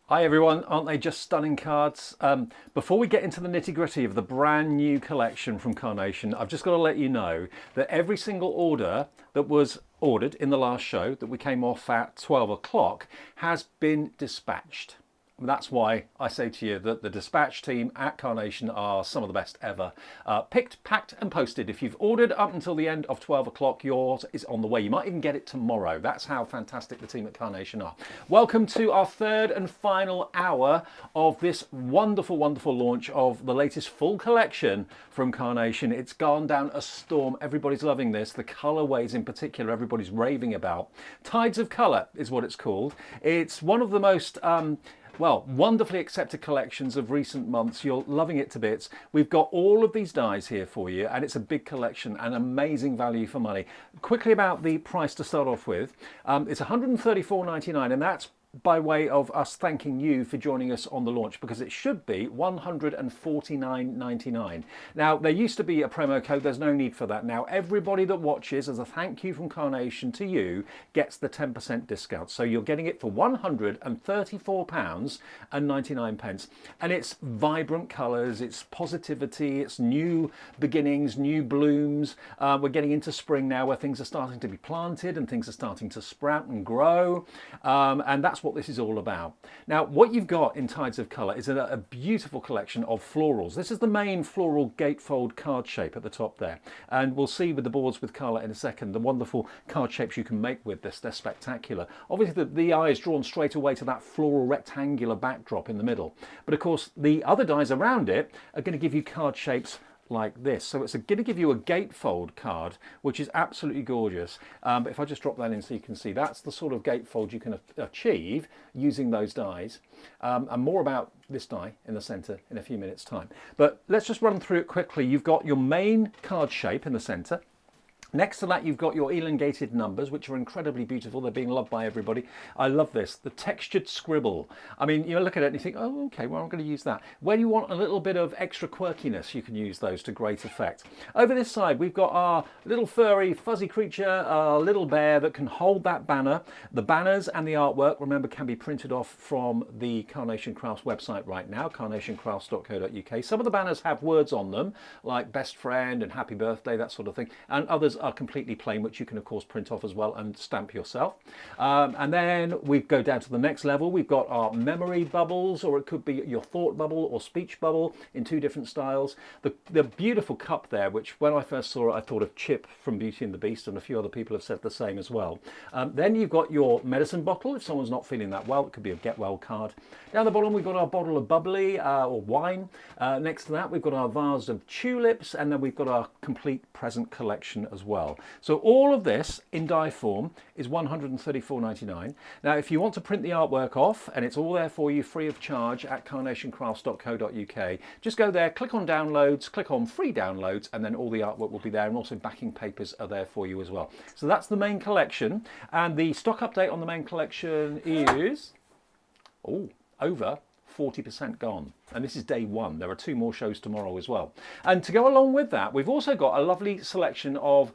Hi everyone, aren't they just stunning cards? Before we get into the nitty gritty of the brand new collection from Carnation, I've just got to let you know that every single order that was ordered in the last show that we came off at 12 o'clock has been dispatched. And that's why I say to you that the dispatch team at Carnation are some of the best ever. Picked, packed and posted. If you've ordered up until the end of 12 o'clock, yours is on the way. You might even get it tomorrow. That's how fantastic the team at Carnation are. Welcome to our third and final hour of this wonderful, wonderful launch of the latest full collection from Carnation. It's gone down a storm. Everybody's loving this. The colourways in particular, everybody's raving about. Tides of Colour is what it's called. It's one of the most well, wonderfully accepted collections of recent months. You're loving it to bits. We've got all of these dies here for you, and it's a big collection and amazing value for money. Quickly about the price to start off with. It's $134.99, and that's by way of us thanking you for joining us on the launch, because it should be $149.99. Now, there used to be a promo code. There's no need for that now. Everybody that watches, as a thank you from Carnation to you, gets the 10% discount. So you're getting it for £134.99. And it's vibrant colours, it's positivity, it's new beginnings, new blooms. We're getting into spring now, where things are starting to be planted and things are starting to sprout and grow. And that's what this is all about. Now, what you've got in Tides of Colour is a beautiful collection of florals. This is the main floral gatefold card shape at the top there. And we'll see with the boards with Carla in a second the wonderful card shapes you can make with this. They're spectacular. Obviously, the eye is drawn straight away to that floral rectangular backdrop in the middle. But of course, the other dies around it are going to give you card shapes like this. So it's going to give you a gatefold card, which is absolutely gorgeous. But if I just drop that in so you can see, that's the sort of gatefold you can achieve using those dies. And more about this die in the centre in a few minutes' time. But let's just run through it quickly. You've got your main card shape in the centre. Next to that, you've got your elongated numbers, which are incredibly beautiful. They're being loved by everybody. I love this. The textured scribble. I mean, you look at it and you think, oh, okay, well, I'm going to use that. When you want a little bit of extra quirkiness, you can use those to great effect. Over this side, we've got our little furry, fuzzy creature, our little bear that can hold that banner. The banners and the artwork, remember, can be printed off from the Carnation Crafts website right now, carnationcrafts.co.uk. Some of the banners have words on them, like best friend and happy birthday, that sort of thing, and others are completely plain, which you can of course print off as well and stamp yourself. And then we go down to the next level. We've got our memory bubbles, or it could be your thought bubble or speech bubble in two different styles. The beautiful cup there, which when I first saw it I thought of Chip from Beauty and the Beast, and a few other people have said the same as well. Then you've got your medicine bottle. If someone's not feeling that well, it could be a get well card. Down the bottom we've got our bottle of bubbly or wine. Next to that we've got our vase of tulips, and then we've got our complete present collection as well. So all of this in die form is $134.99. Now, if you want to print the artwork off, and it's all there for you free of charge at carnationcrafts.co.uk, just go there, click on downloads, click on free downloads, and then all the artwork will be there, and also backing papers are there for you as well. So that's the main collection, and the stock update on the main collection is over 40% gone, and this is day one. There are 2 more shows tomorrow as well. And to go along with that, we've also got a lovely selection of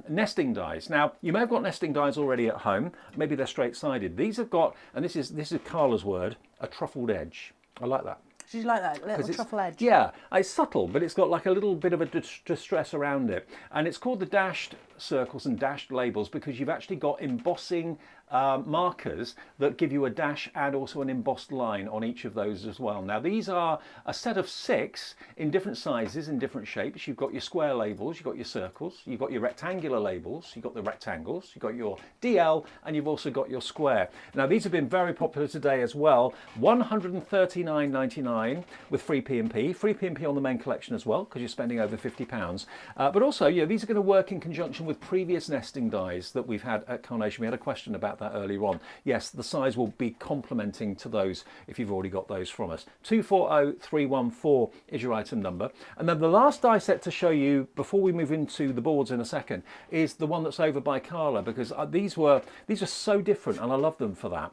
nesting dies. Now, you may have got nesting dies already at home. Maybe they're straight-sided. These have got, and this is Carla's word, a truffled edge. I like that. Did you like that little truffle edge? Yeah, it's subtle, but it's got like a little bit of a distress around it. And it's called the dashed circles and dashed labels because you've actually got embossing markers that give you a dash and also an embossed line on each of those as well. Now, these are a set of 6 in different sizes, in different shapes. You've got your square labels, you've got your circles, you've got your rectangular labels, you've got the rectangles, you've got your DL, and you've also got your square. Now, these have been very popular today as well. $139.99 with free P&P. Free P&P on the main collection as well, because you're spending over £50. But also, you know, these are going to work in conjunction with previous nesting dies that we've had at Carnation. We had a question about that earlier on. Yes, the size will be complementing to those if you've already got those from us. 240314 is your item number. And then the last die set to show you before we move into the boards in a second is the one that's over by Carla, because these are so different and I love them for that.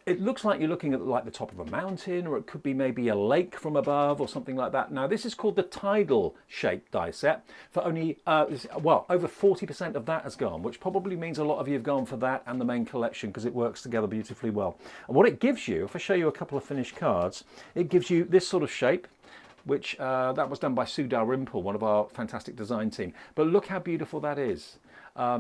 it looks like you're looking at like the top of a mountain, or it could be maybe a lake from above or something like that. Now this is called the Tidal shaped die set for only, well, over 40% of that has gone, which probably means a lot of you have gone for that and the main collection because it works together beautifully well. And what it gives you, if I show you a couple of finished cards, it gives you this sort of shape, which that was done by Sue Dalrymple, one of our fantastic design team. But look how beautiful that is.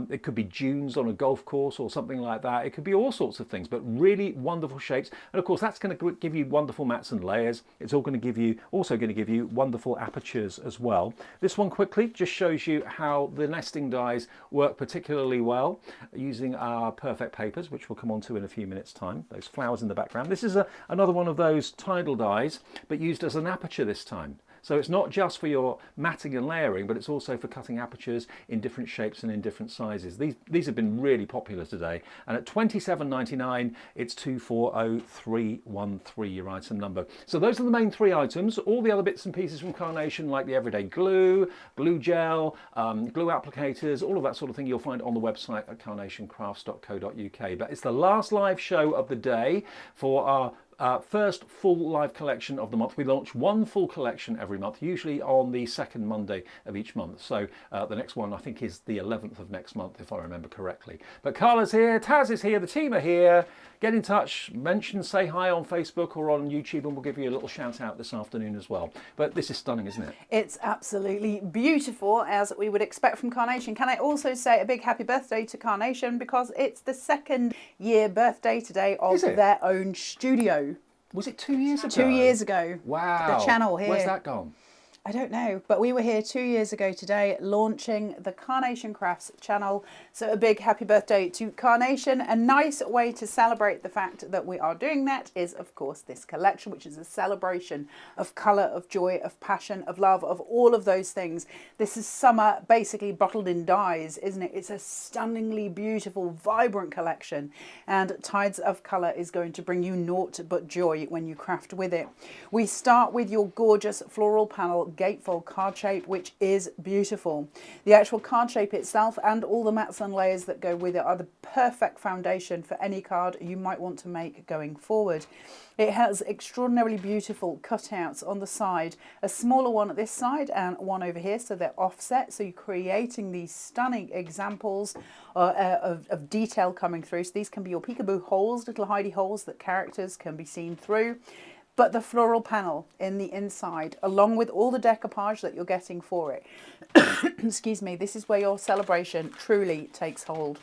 It could be dunes on a golf course or something like that. It could be all sorts of things, but really wonderful shapes. And of course, that's going to give you wonderful mats and layers. It's all going to give you, also going to give you wonderful apertures as well. This one quickly just shows you how the nesting dies work particularly well using our perfect papers, which we'll come on to in a few minutes time. Those flowers in the background. This is another one of those Tidal dies, but used as an aperture this time. So it's not just for your matting and layering, but it's also for cutting apertures in different shapes and in different sizes. These have been really popular today. And at $27.99, it's 240313, your item number. So those are the main three items. All the other bits and pieces from Carnation, like the everyday glue, glue gel, glue applicators, all of that sort of thing you'll find on the website at carnationcrafts.co.uk. But it's the last live show of the day for our first full live collection of the month. We launch one full collection every month, usually on the second Monday of each month. So the next one I think is the 11th of next month, if I remember correctly. But Carla's here, Taz is here, the team are here. Get in touch, mention, say hi on Facebook or on YouTube, and we'll give you a little shout out this afternoon as well. But this is stunning, isn't it? It's absolutely beautiful, as we would expect from Carnation. Can I also say a big happy birthday to Carnation, because it's the 2nd year birthday today of their own studio. Was it 2 years ago? 2 years ago. Wow. The channel here. Where's that gone? I don't know, but we were here 2 years ago today launching the Carnation Crafts channel. So a big happy birthday to Carnation. A nice way to celebrate the fact that we are doing that is, of course, this collection, which is a celebration of colour, of joy, of passion, of love, of all of those things. This is summer basically bottled in dyes, isn't it? It's a stunningly beautiful, vibrant collection. And Tides of Colour is going to bring you naught but joy when you craft with it. We start with your gorgeous floral panel gatefold card shape, which is beautiful. The actual card shape itself and all the mats and layers that go with it are the perfect foundation for any card you might want to make going forward. It has extraordinarily beautiful cutouts on the side, a smaller one at this side and one over here, so they're offset, so you're creating these stunning examples of detail coming through. So these can be your peekaboo holes, little hidey holes that characters can be seen through. But the floral panel in the inside, along with all the decoupage that you're getting for it, excuse me, this is where your celebration truly takes hold.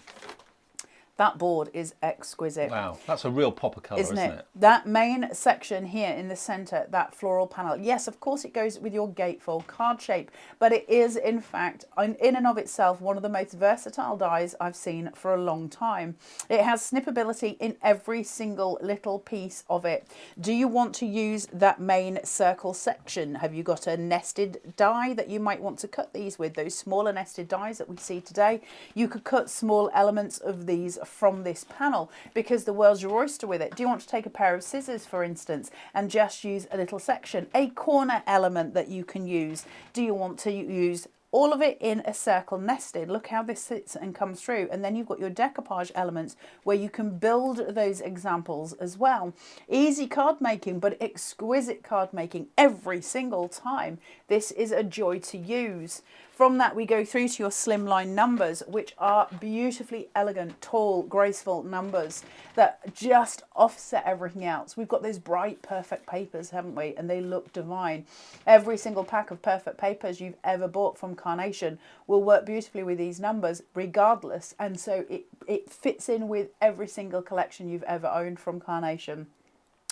That board is exquisite. Wow, that's a real pop of colour, isn't it? That main section here in the centre, that floral panel, yes, of course it goes with your gatefold card shape, but it is, in fact, in and of itself, one of the most versatile dies I've seen for a long time. It has snippability in every single little piece of it. Do you want to use that main circle section? Have you got a nested die that you might want to cut these with? Those smaller nested dies that we see today, you could cut small elements of these from this panel because the world's your oyster with it. Do you want to take a pair of scissors, for instance, and just use a little section, a corner element that you can use? Do you want to use all of it in a circle nested? Look how this sits and comes through, and then you've got your decoupage elements where you can build those examples as well. Easy card making, but exquisite card making every single time. This is a joy to use. From that we go through to your slimline numbers, which are beautifully elegant, tall, graceful numbers that just offset everything else. We've got those bright perfect papers, haven't we? And they look divine. Every single pack of perfect papers you've ever bought from Carnation will work beautifully with these numbers regardless, and so it fits in with every single collection you've ever owned from Carnation.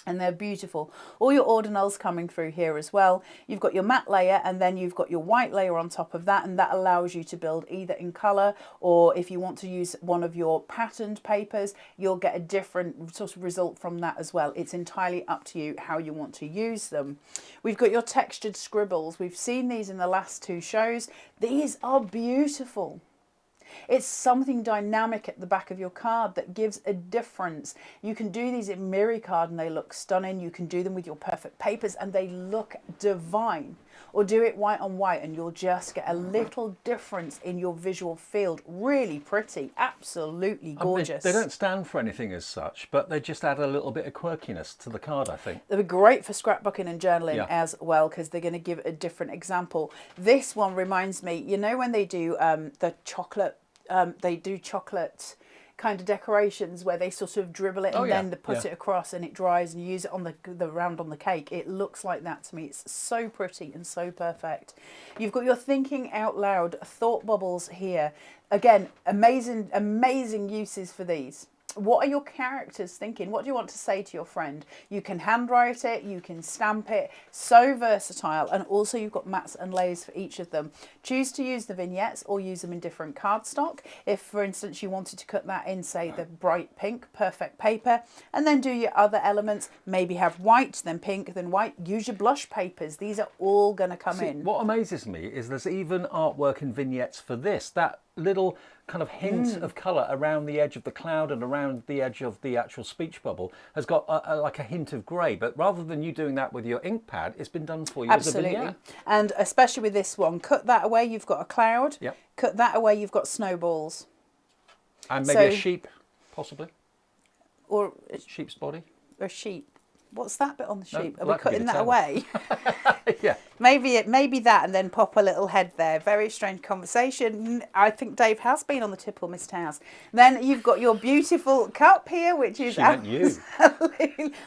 And they're beautiful. All your ordinals coming through here as well. You've got your matte layer, and then you've got your white layer on top of that, and that allows you to build either in colour, or if you want to use one of your patterned papers, you'll get a different sort of result from that as well. It's entirely up to you how you want to use them. We've got your textured scribbles. We've seen these in the last two shows. These are beautiful. It's something dynamic at the back of your card that gives a difference. You can do these in Miri card and they look stunning. You can do them with your perfect papers and they look divine. Or do it white on white and you'll just get a little difference in your visual field. Really pretty, absolutely gorgeous. They don't stand for anything as such, but they just add a little bit of quirkiness to the card, I think. They're great for scrapbooking and journaling as well, because they're going to give a different example. This one reminds me, you know, when they do the chocolate, kind of decorations where they sort of dribble it and then they put it across and it dries and you use it on the round on the cake. It looks like that to me. It's so pretty and so perfect. You've got your thinking out loud thought bubbles here. Again, amazing uses for these. What are your characters thinking? What do you want to say to your friend? You can handwrite it, you can stamp it, so versatile. And also you've got mats and layers for each of them. Choose to use the vignettes or use them in different cardstock. If, for instance, you wanted to cut that in, say, the bright pink, perfect paper, and then do your other elements, maybe have white, then pink, then white. Use your blush papers. These are all going to come in. What amazes me is there's even artwork and vignettes for this. That little kind of hint of colour around the edge of the cloud and around the edge of the actual speech bubble has got like a hint of grey, but rather than you doing that with your ink pad, it's been done for you as a vignette. And especially with this one, cut that away, you've got a cloud. Yep. Cut that away, you've got snowballs. And maybe a sheep, possibly. Or sheep's body. A sheep. What's that bit on the sheep? No, Are we cutting that away? Yeah. Maybe that, and then pop a little head there. Very strange conversation. I think Dave has been on the tipple, Miss Towers. Then you've got your beautiful cup here, which is you.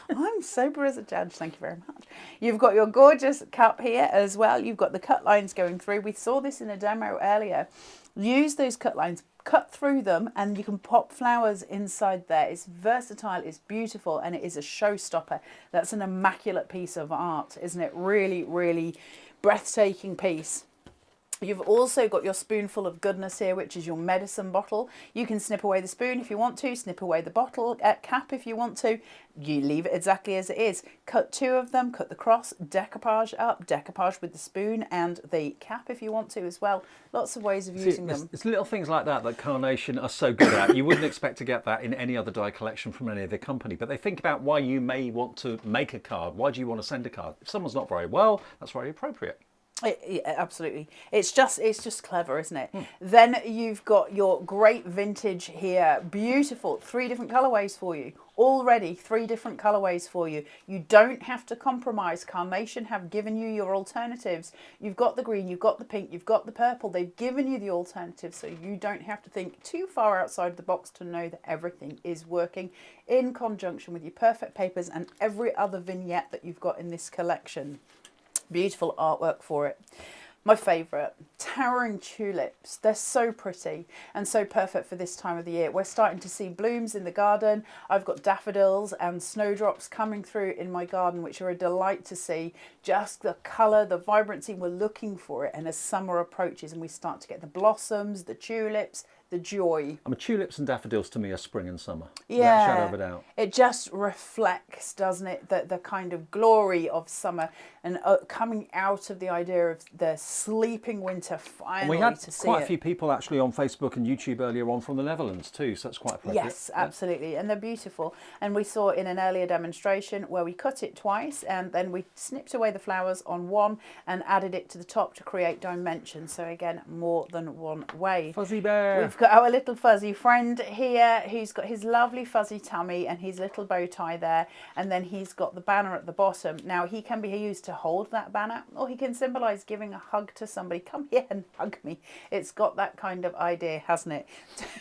I'm sober as a judge. Thank you very much. You've got your gorgeous cup here as well. You've got the cut lines going through. We saw this in a demo earlier. Use those cut lines, cut through them, and you can pop flowers inside there. It's versatile, it's beautiful, and it is a showstopper. That's an immaculate piece of art, isn't it? Really, really breathtaking piece. You've also got your spoonful of goodness here, which is your medicine bottle. You can snip away the spoon if you want to, snip away the bottle cap if you want to. You leave it exactly as it is. Cut two of them, cut the cross, decoupage up, decoupage with the spoon and the cap if you want to as well. Lots of ways of using them. It's little things like that that Carnation are so good at. You wouldn't expect to get that in any other die collection from any other company, but they think about why you may want to make a card. Why do you want to send a card? If someone's not very well, that's very appropriate. Absolutely. It's just clever, isn't it? Then you've got your great vintage here. Beautiful. 3 different colorways for you. Already 3 different colorways for you. You don't have to compromise. Carnation have given you your alternatives. You've got the green, you've got the pink, you've got the purple. They've given you the alternatives, so you don't have to think too far outside the box to know that everything is working in conjunction with your perfect papers and every other vignette that you've got in this collection. Beautiful artwork for it. My favourite, towering tulips. They're so pretty and so perfect for this time of the year. We're starting to see blooms in the garden. I've got daffodils and snowdrops coming through in my garden, which are a delight to see. Just the colour, the vibrancy, we're looking for it. And as summer approaches and we start to get the blossoms, the tulips, the joy. I mean, tulips and daffodils to me are spring and summer. Yeah, without shadow of a doubt. It just reflects, doesn't it, the kind of glory of summer and coming out of the idea of the sleeping winter finally. And we had to quite see a few people actually on Facebook and YouTube earlier on from the Netherlands too, so that's quite appropriate. Yes, absolutely, and they're beautiful. And we saw in an earlier demonstration where we cut it twice and then we snipped away the flowers on one and added it to the top to create dimension. So again, more than one way. Fuzzy bear. We've got our little fuzzy friend here who's got his lovely fuzzy tummy and his little bow tie there, and then he's got the banner at the bottom. Now he can be used to hold that banner, or he can symbolise giving a hug to somebody. Come here and hug me. It's got that kind of idea, hasn't it?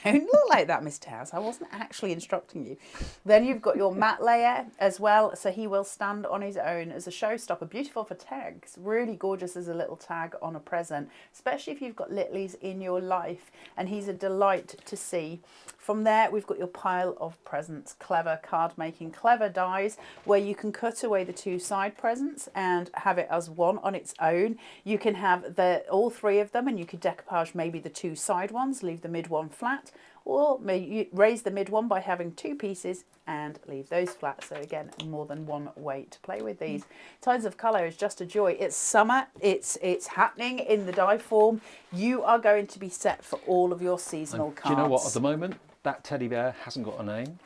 Don't look like that, Miss Towers. I wasn't actually instructing you. Then you've got your mat layer as well, so he will stand on his own as a showstopper. Beautiful for tags. Really gorgeous as a little tag on a present, especially if you've got littlies in your life, and he's a delight to see. From there, we've got your pile of presents. Clever card making, clever dies, where you can cut away the 2 side presents and have it as one on its own. You can have all 3 of them, and you could decoupage maybe the 2 side ones, leave the mid one flat, or maybe raise the mid one by having 2 pieces and leave those flat. So again, more than one way to play with these. Tides of Colour is just a joy. It's summer, it's happening in the die form. You are going to be set for all of your seasonal cards. Do you know what, at the moment, that teddy bear hasn't got a name.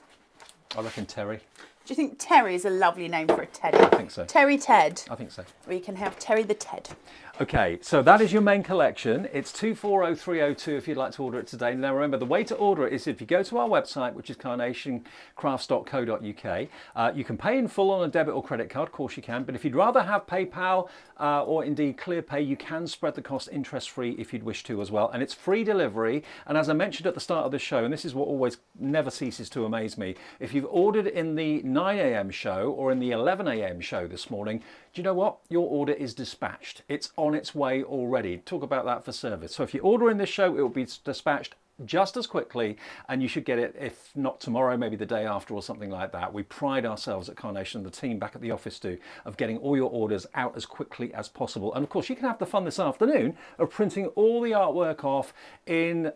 I reckon Terry. Do you think Terry is a lovely name for a teddy? I think so. Terry Ted. I think so. Or you can have Terry the Ted. Okay, so that is your main collection. It's 240302 if you'd like to order it today. Now remember, the way to order it is if you go to our website, which is carnationcrafts.co.uk. You can pay in full on a debit or credit card, of course you can, but if you'd rather have PayPal or indeed ClearPay, you can spread the cost interest-free if you'd wish to as well. And it's free delivery. And as I mentioned at the start of the show, and this is what always never ceases to amaze me, if you've ordered in the 9 a.m. show or in the 11 a.m. show this morning, do you know what? Your order is dispatched. It's on its way already. Talk about that for service. So if you order in this show, it will be dispatched just as quickly, and you should get it, if not tomorrow, maybe the day after or something like that. We pride ourselves at Carnation, the team back at the office do, of getting all your orders out as quickly as possible. And of course, you can have the fun this afternoon of printing all the artwork off in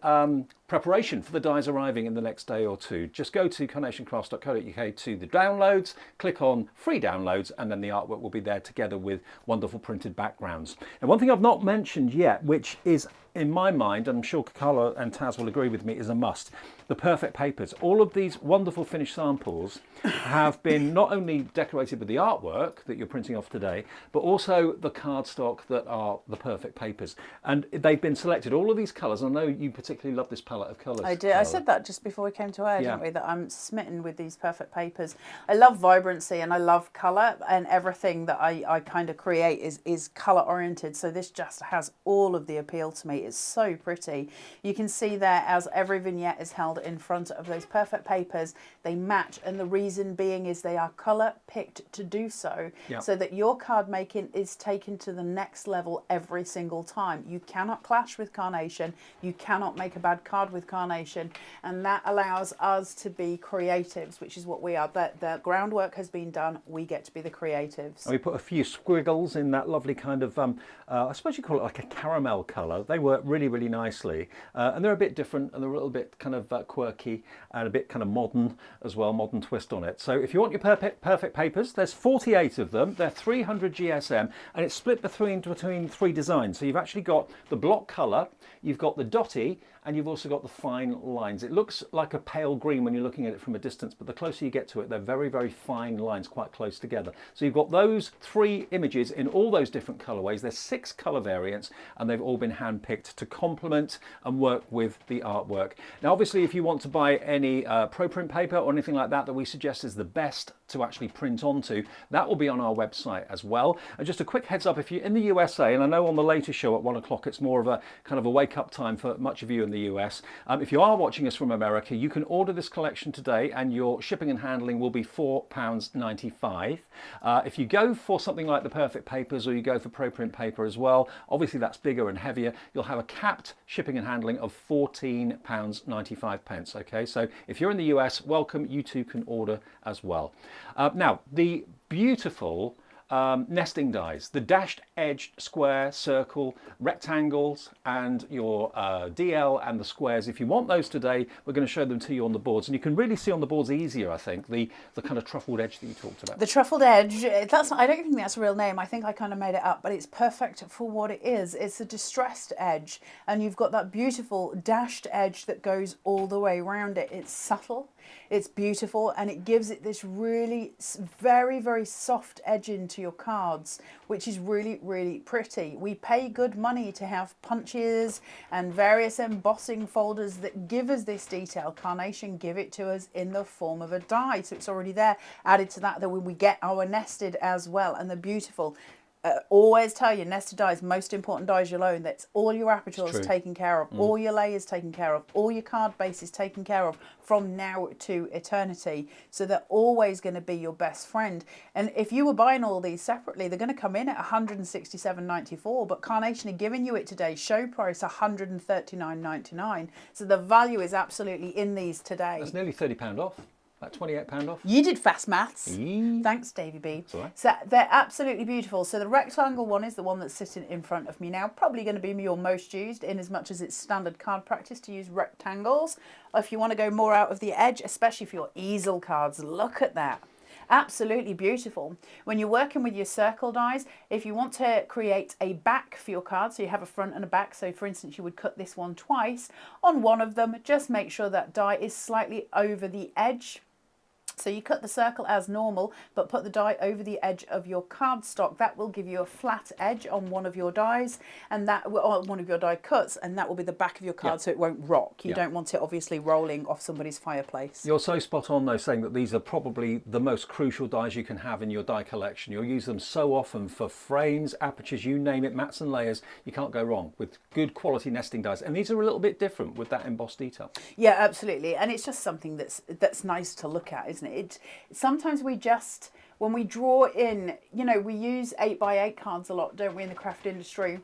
preparation for the dies arriving in the next day or two. Just go to carnationcrafts.co.uk to the downloads, click on free downloads, and then the artwork will be there together with wonderful printed backgrounds. And one thing I've not mentioned yet, which is in my mind, and I'm sure Carla and Taz will agree with me, is a must. The perfect papers. All of these wonderful finished samples have been not only decorated with the artwork that you're printing off today, but also the cardstock that are the perfect papers. And they've been selected, all of these colours. I know you particularly love this palette of colours. I did. Carla. I said that just before we came to air, Yeah. didn't we? That I'm smitten with these perfect papers. I love vibrancy and I love colour, and everything that I kind of create is colour oriented. So this just has all of the appeal to me. It's so pretty. You can see there as every vignette is held in front of those perfect papers, they match, and the reason being is they are colour picked to do so, so that your card making is taken to the next level every single time. You cannot clash with Carnation, you cannot make a bad card with Carnation, and that allows us to be creatives, which is what we are. The groundwork has been done, we get to be the creatives. And we put a few squiggles in that lovely kind of, I suppose you call it like a caramel colour. They work really, really nicely, and they're a bit different, and they're a little bit kind of quirky and a bit kind of modern as well, modern twist on it. So if you want your perfect papers, there's 48 of them. They're 300 GSM, and it's split between 3 designs. So you've actually got the block colour, you've got the dotty, and you've also got the fine lines. It looks like a pale green when you're looking at it from a distance, but the closer you get to it, they're very, very fine lines, quite close together. So you've got those 3 images in all those different colorways. There's 6 color variants, and they've all been hand-picked to complement and work with the artwork. Now, obviously, if you want to buy any pro print paper or anything like that we suggest is the best to actually print onto, that will be on our website as well. And just a quick heads up, if you're in the USA, and I know on the later show at 1 o'clock it's more of a kind of a wake-up time for much of you in the US. If you are watching us from America, you can order this collection today, and your shipping and handling will be £4.95. If you go for something like the perfect papers, or you go for pro print paper as well, obviously that's bigger and heavier, you'll have a capped shipping and handling of £14.95. Okay, so if you're in the US, welcome, you too can order as well. Now, the beautiful nesting dies, the dashed edged square, circle, rectangles, and your DL and the squares. If you want those today, we're going to show them to you on the boards, and you can really see on the boards easier, I think, the kind of truffled edge that you talked about. The truffled edge, that's I don't think that's a real name. I think I kind of made it up, but it's perfect for what it is. It's a distressed edge, and you've got that beautiful dashed edge that goes all the way around it. It's subtle, it's beautiful, and it gives it this really very, very soft edge into your cards, which is really, really pretty. We pay good money to have punches and various embossing folders that give us this detail. Carnation give it to us in the form of a die, so it's already there. Added to that, when we get our nested as well, and they're beautiful. Always tell you, nested dies, most important dies you'll own. That's all your apertures taken care of, all your layers taken care of, all your card bases taken care of from now to eternity. So they're always going to be your best friend. And if you were buying all these separately, they're going to come in at $167.94, but Carnation are giving you it today, show price $139.99. So the value is absolutely in these today. That's nearly £30 off. About £28 off. You did fast maths. Eee. Thanks, Davey B. That's all right. So they're absolutely beautiful. So the rectangle one is the one that's sitting in front of me now. Probably going to be your most used, in as much as it's standard card practice to use rectangles. If you want to go more out of the edge, especially for your easel cards, look at that. Absolutely beautiful. When you're working with your circle dies, if you want to create a back for your card, so you have a front and a back, so for instance you would cut this one twice, on one of them just make sure that die is slightly over the edge. So you cut the circle as normal, but put the die over the edge of your cardstock. That will give you a flat edge on one of your dies, and that on one of your die cuts, and that will be the back of your card, so it won't rock. You don't want it obviously rolling off somebody's fireplace. You're so spot on though, saying that these are probably the most crucial dies you can have in your die collection. You'll use them so often for frames, apertures, you name it, mats and layers. You can't go wrong with good quality nesting dies, and these are a little bit different with that embossed detail. Yeah, absolutely, and it's just something that's nice to look at, isn't it? Sometimes we just, when we draw in, you know, we use 8x8 cards a lot, don't we, in the craft industry,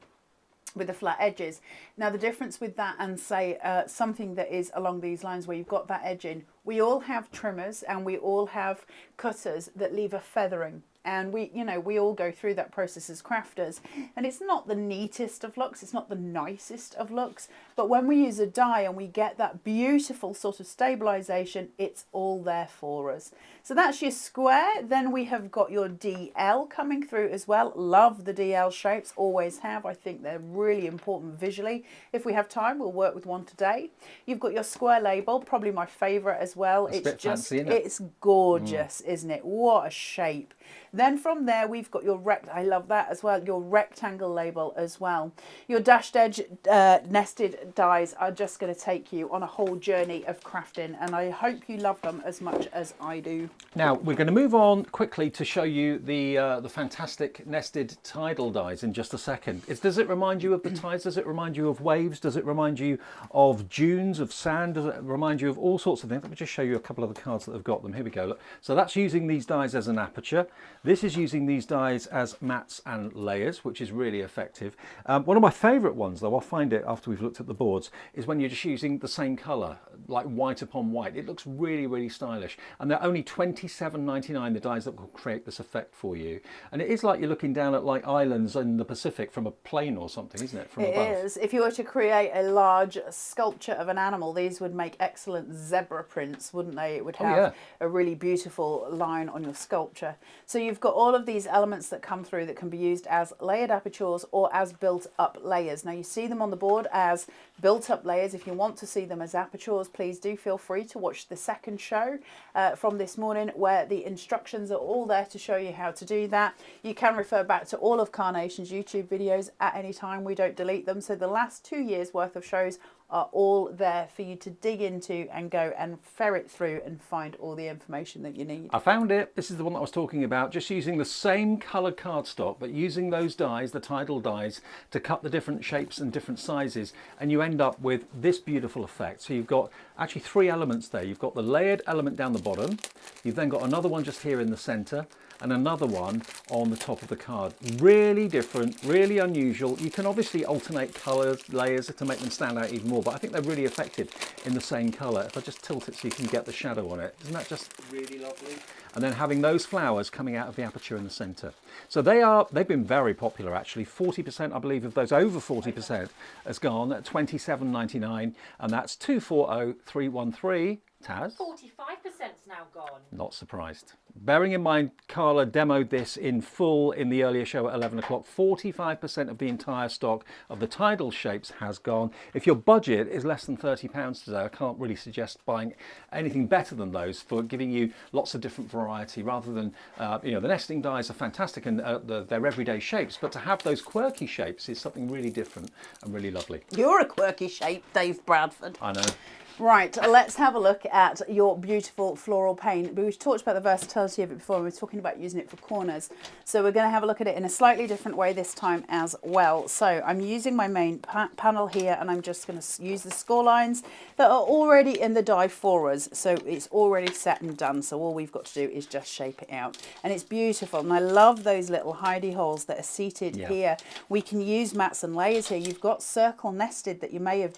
with the flat edges. Now the difference with that and say something that is along these lines where you've got that edge in, we all have trimmers and we all have cutters that leave a feathering. And we all go through that process as crafters, and it's not the neatest of looks, it's not the nicest of looks, but when we use a die and we get that beautiful sort of stabilization, it's all there for us. So that's your square. Then we have got your DL coming through as well. Love the DL shapes, always have. I think they're really important visually. If we have time, we'll work with one today. You've got your square label, probably my favorite as well. It's a bit fancy, isn't it? It's gorgeous, isn't it? What a shape. Then from there we've got your I love that as well, your rectangle label as well. Your dashed edge nested dies are just going to take you on a whole journey of crafting, and I hope you love them as much as I do. Now we're going to move on quickly to show you the fantastic nested tidal dies in just a second. Does it remind you of the tides? Does it remind you of waves? Does it remind you of dunes, of sand? Does it remind you of all sorts of things? Let me just show you a couple of the cards that have got them. Here we go. Look. So that's using these dies as an aperture. This is using these dies as mats and layers, which is really effective. One of my favourite ones, though, I'll find it after we've looked at the boards, is when you're just using the same colour, like white upon white. It looks really, really stylish. And they're only £27.99, the dies that will create this effect for you. And it is like you're looking down at like islands in the Pacific from a plane or something, isn't it? From above. It is. If you were to create a large sculpture of an animal, these would make excellent zebra prints, wouldn't they? It would have a really beautiful line on your sculpture. So you've got all of these elements that come through that can be used as layered apertures or as built up layers. Now you see them on the board as built up layers. If you want to see them as apertures, please do feel free to watch the second show from this morning, where the instructions are all there to show you how to do that. You can refer back to all of Carnation's YouTube videos at any time. We don't delete them. So the last 2 years worth of shows are all there for you to dig into and go and ferret through and find all the information that you need. I found it. This is the one that I was talking about, just using the same coloured cardstock, but using those dies, the tidal dies, to cut the different shapes and different sizes, and you end up with this beautiful effect. So you've got actually 3 elements there. You've got the layered element down the bottom, you've then got another one just here in the centre, and another one on the top of the card. Really different, really unusual. You can obviously alternate colours, layers to make them stand out even more, but I think they're really effective in the same colour. If I just tilt it so you can get the shadow on it, isn't that just really lovely? And then having those flowers coming out of the aperture in the centre. So they've been very popular actually. 40% I believe of those, over 40% has gone at £27.99, and that's 240313. Taz? 45%'s now gone. Not surprised. Bearing in mind, Carla demoed this in full in the earlier show at 11 o'clock. 45% of the entire stock of the tidal shapes has gone. If your budget is less than £30 today, I can't really suggest buying anything better than those for giving you lots of different variety, rather than, the nesting dies are fantastic and they're everyday shapes, but to have those quirky shapes is something really different and really lovely. You're a quirky shape, Dave Bradford. I know. Right, let's have a look at your beautiful floral paint. We've talked about the versatility of it before. We were talking about using it for corners. So we're going to have a look at it in a slightly different way this time as well. So I'm using my main panel here, and I'm just going to use the score lines that are already in the die for us. So it's already set and done. So all we've got to do is just shape it out. And it's beautiful. And I love those little hidey holes that are seated here. We can use mats and layers here. You've got circle nested that you may have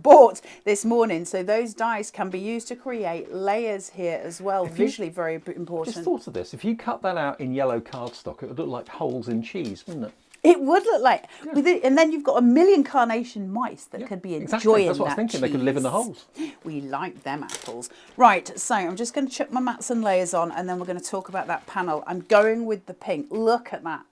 bought bought this morning. So those dies can be used to create layers here as well. Visually very important. Just thought of this. If you cut that out in yellow cardstock, it would look like holes in cheese, wouldn't it? It would look like, with it, and then you've got a million carnation mice that could be enjoying exactly. That's what I was that thinking. They could live in the cheese. holes. We like them apples. Right, so I'm just going to chuck my mats and layers on, and then we're going to talk about that panel. I'm going with the pink. Look at that.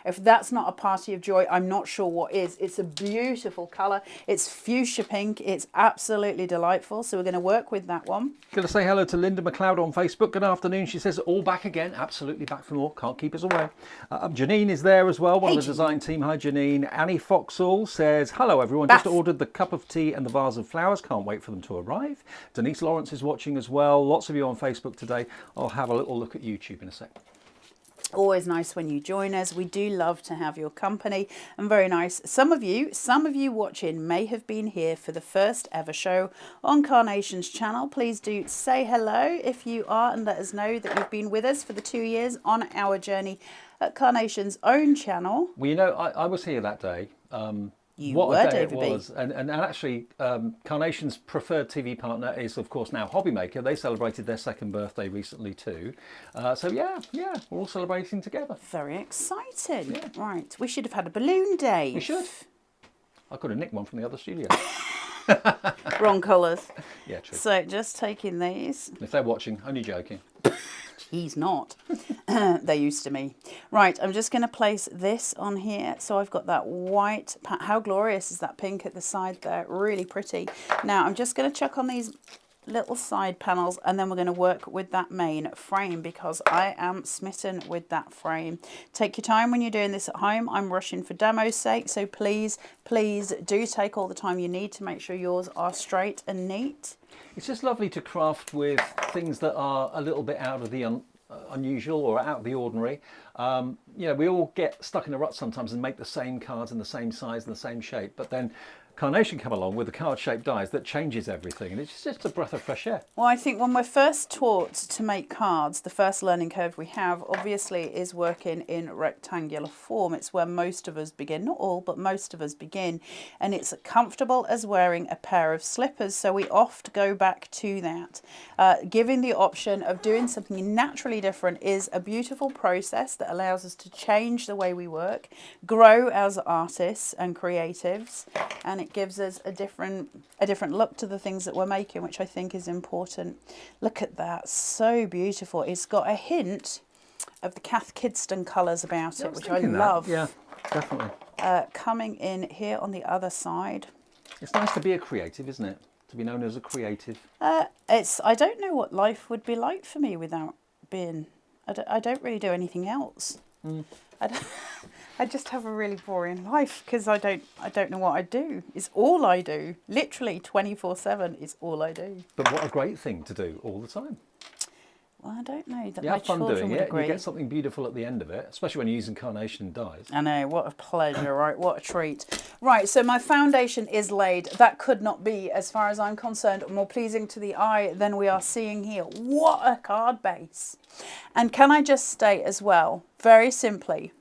If that's not a party of joy, I'm not sure what is. It's a beautiful colour. It's fuchsia pink. It's absolutely delightful. So we're going to work with that one. Going to say hello to Linda McLeod on Facebook. Good afternoon. She says, all back again. Absolutely back for more. Can't keep us away. Janine is there as well. One of the design team. Hi, Janine. Annie Foxall says, hello, everyone. Just ordered the cup of tea and the vase of flowers. Can't wait for them to arrive. Denise Lawrence is watching as well. Lots of you on Facebook today. I'll have a little look at YouTube in a sec. Always nice when you join us. We do love to have your company, and very nice. Some of you watching may have been here for the first ever show on Carnation's channel. Please do say hello if you are, and let us know that you've been with us for the 2 years on our journey at Carnation's own channel. Well, you know, I was here that day. What a day it was. And actually, Carnation's preferred TV partner is, of course, now Hobbymaker. They celebrated their second birthday recently too. So yeah, we're all celebrating together. Very exciting. Yeah. Right, we should have had a balloon day. We should. I could have nicked one from the other studio. Wrong colours. Yeah, true. So just taking these. If they're watching, only joking. He's not. They're used to me. Right, I'm just going to place this on here. So I've got that white. How glorious is that pink at the side there? Really pretty. Now I'm just going to chuck on these little side panels, and then we're going to work with that main frame because I am smitten with that frame. Take your time when you're doing this at home. I'm rushing for demo's sake, so please do take all the time you need to make sure yours are straight and neat. It's just lovely to craft with things that are a little bit out of the unusual or out of the ordinary. You know, we all get stuck in a rut sometimes and make the same cards in the same size and the same shape, but then Carnation come along with the card-shaped dies that changes everything, and it's just a breath of fresh air. Well, I think when we're first taught to make cards, the first learning curve we have obviously is working in rectangular form. It's where most of us begin, not all, but most of us begin, and it's comfortable as wearing a pair of slippers, so we oft go back to that. Giving the option of doing something naturally different is a beautiful process that allows us to change the way we work, grow as artists and creatives, and it gives us a different look to the things that we're making, which I think is important. Look at that, so beautiful. It's got a hint of the Cath Kidston colours about it, which I love. Yeah, definitely. Coming in here on the other side. It's nice to be a creative, isn't it? To be known as a creative. I don't know what life would be like for me without being. I don't really do anything else. I just have a really boring life because I don't know what I do. It's all I do. Literally 24/7 is all I do. But what a great thing to do all the time. Well, I don't know that you my have fun children doing would it. agree. You get something beautiful at the end of it, especially when you're using Carnation dies. I know, what a pleasure, right? What a treat. Right, so my foundation is laid. That could not be, as far as I'm concerned, more pleasing to the eye than we are seeing here. What a card base. And can I just state as well, very simply,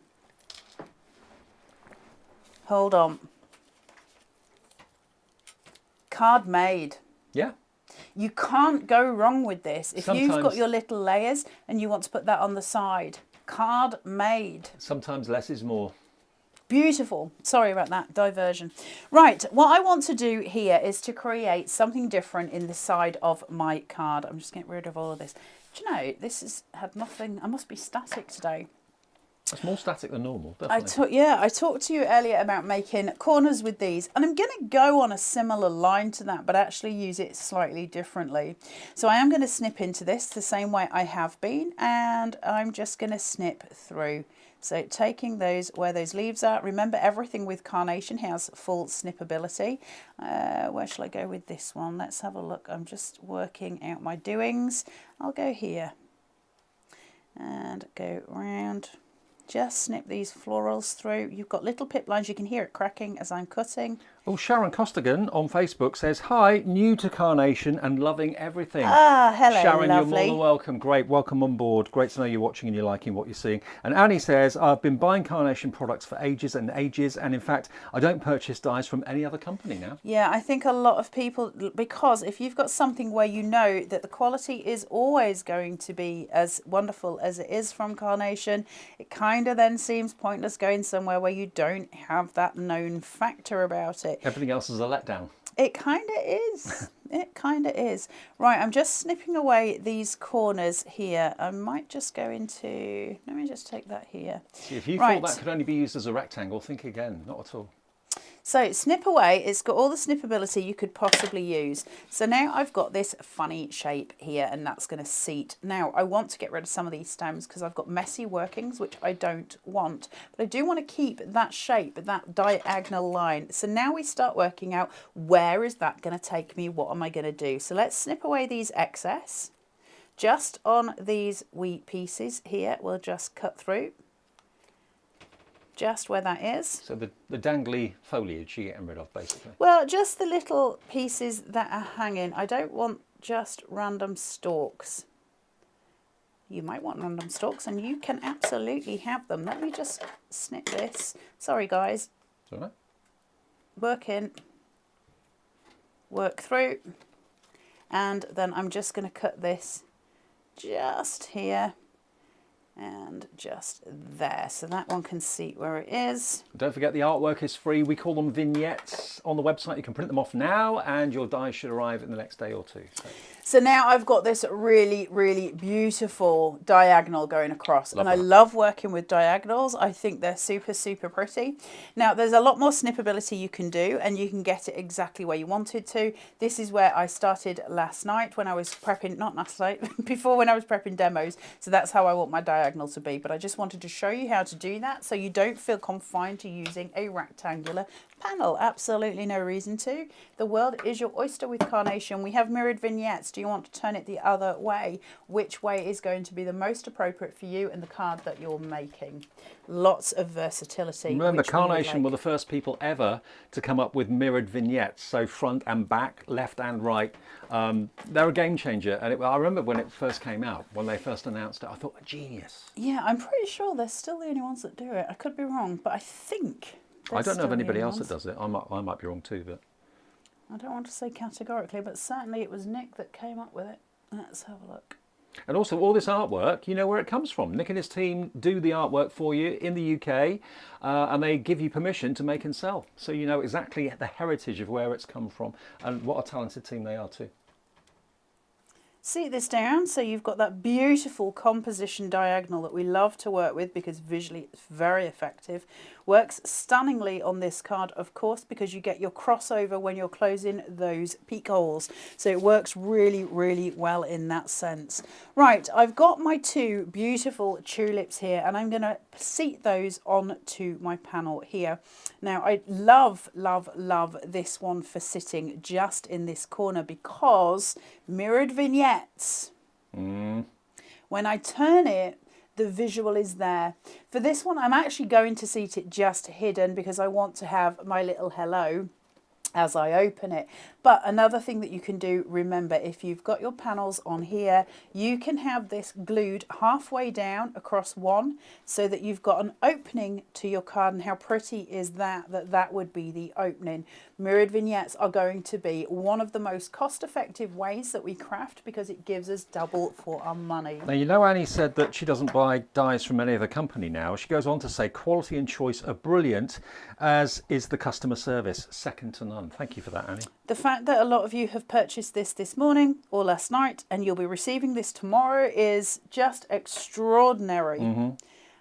hold on. Card made. Yeah. You can't go wrong with this. If you've got your little layers and you want to put that on the side, card made. Sometimes less is more. Beautiful. Sorry about that diversion. Right, what I want to do here is to create something different in the side of my card. I'm just getting rid of all of this. Do you know, this has had nothing. I must be static today. It's more static than normal, definitely. I talked to you earlier about making corners with these, and I'm going to go on a similar line to that, but actually use it slightly differently. So I am going to snip into this the same way I have been, and I'm just going to snip through. So taking those where those leaves are. Remember, everything with Carnation has full snippability. Where shall I go with this one? Let's have a look. I'm just working out my doings. I'll go here and go round. Just snip these florals through. You've got little pip lines. You can hear it cracking as I'm cutting. Oh, Sharon Costigan on Facebook says, hi, new to Carnation and loving everything. Ah, hello, Sharon, you're more lovely. than welcome. Great, welcome on board. Great to know you're watching and you're liking what you're seeing. And Annie says, I've been buying Carnation products for ages and ages. And in fact, I don't purchase dyes from any other company now. Yeah, I think a lot of people, because if you've got something where you know that the quality is always going to be as wonderful as it is from Carnation, it kind of then seems pointless going somewhere where you don't have that known factor about it. Everything else is a letdown. It kind of is. It kind of is. Right, I'm just snipping away these corners here. I might just go into, let me just take that here. See, if you Right. thought that could only be used as a rectangle, think again. Not at all. So snip away, it's got all the snippability you could possibly use. So now I've got this funny shape here and that's going to seat. Now I want to get rid of some of these stems because I've got messy workings, which I don't want. But I do want to keep that shape, that diagonal line. So now we start working out, where is that going to take me? What am I going to do? So let's snip away these excess. Just on these wee pieces here, we'll just cut through. Just where that is. So the dangly foliage you're getting rid of, basically. Well, just the little pieces that are hanging. I don't want just random stalks. You might want random stalks and you can absolutely have them. Let me just snip this. Sorry, guys. Is that right? Work in, work through. And then I'm just going to cut this just here. And just there, so that one can see where it is. Don't forget the artwork is free. We call them vignettes on the website. You can print them off now and your dies should arrive in the next day or two. So now I've got this really, really beautiful diagonal going across. Love and I that. love working with diagonals. I think they're super, super pretty. Now, there's a lot more snippability you can do and you can get it exactly where you wanted to. This is where I started last night when I was prepping, not last night, before when I was prepping demos. So that's how I want my diagonal to be. But I just wanted to show you how to do that so you don't feel confined to using a rectangular panel. Absolutely no reason to. The world is your oyster with Carnation. We have mirrored vignettes. Do you want to turn it the other way? Which way is going to be the most appropriate for you and the card that you're making? Lots of versatility. Remember, which we would Carnation were like. the first people ever to come up with mirrored vignettes, so front and back, left and right. They're a game changer. And I remember when it first came out, when they first announced it, I thought, genius. Yeah, I'm pretty sure they're still the only ones that do it. I could be wrong, but I think I don't know of they're anybody still the else only that does it. I might be wrong too, but I don't want to say categorically, but certainly it was Nick that came up with it. Let's have a look. and also all this artwork, you know where it comes from. Nick and his team do the artwork for you in the UK, and they give you permission to make and sell, so you know exactly the heritage of where it's come from and what a talented team they are too. Seat this down so you've got that beautiful composition diagonal that we love to work with because visually it's very effective. Works stunningly on this card, of course, because you get your crossover when you're closing those peak holes. So it works really, really well in that sense. Right, I've got my two beautiful tulips here and I'm going to seat those onto my panel here. Now, I love, love, love this one for sitting just in this corner because mirrored vignettes. When I turn it, the visual is there. For this one, I'm actually going to seat it just hidden because I want to have my little hello as I open it. But another thing that you can do, remember, if you've got your panels on here, you can have this glued halfway down across one so that you've got an opening to your card. And how pretty is that, that would be the opening. Mirrored vignettes are going to be one of the most cost-effective ways that we craft because it gives us double for our money. Now, you know, Annie said that she doesn't buy dies from any other company now. She goes on to say quality and choice are brilliant, as is the customer service, second to none. Thank you for that, Annie. The fact that a lot of you have purchased this morning or last night and you'll be receiving this tomorrow is just extraordinary.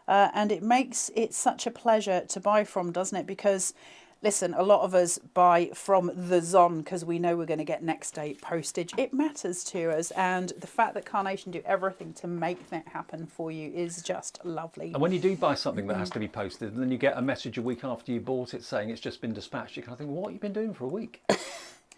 And it makes it such a pleasure to buy from, doesn't it? Because, listen, a lot of us buy from the Zon because we know we're going to get next day postage. It matters to us. And the fact that Carnation do everything to make that happen for you is just lovely. And when you do buy something that has to be posted and then you get a message a week after you bought it saying it's just been dispatched, you kind of think, well, what have you been doing for a week?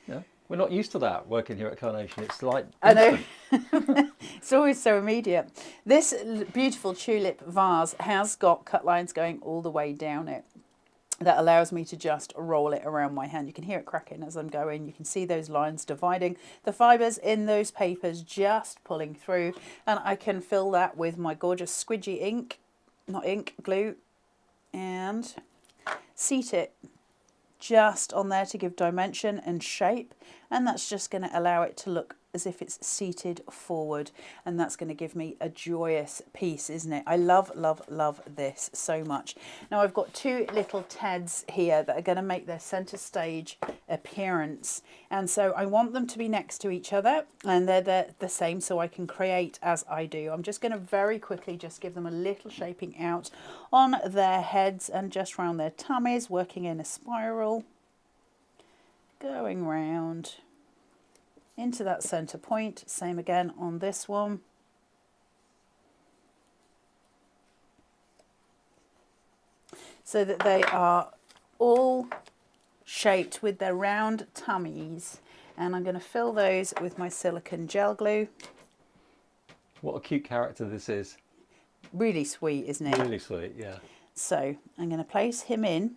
Yeah, we're not used to that working here at Carnation. It's like I know. It's always so immediate. This beautiful tulip vase has got cut lines going all the way down it. that allows me to just roll it around my hand. You can hear it cracking as I'm going. You can see those lines dividing the fibres in those papers, just pulling through. And I can fill that with my gorgeous squidgy ink, not ink, glue, and seat it just on there to give dimension and shape. And that's just going to allow it to look as if it's seated forward, and that's going to give me a joyous piece, isn't it? I love, love, love this so much. Now I've got two little Teds here that are going to make their centre stage appearance, and so I want them to be next to each other, and they're the same, so I can create as I do. I'm just going to very quickly just give them a little shaping out on their heads and just round their tummies, working in a spiral, going round into that center point. Same again on this one. So that they are all shaped with their round tummies. And I'm going to fill those with my silicone gel glue. What a cute character this is. Really sweet, isn't it? Really sweet, yeah. So I'm going to place him in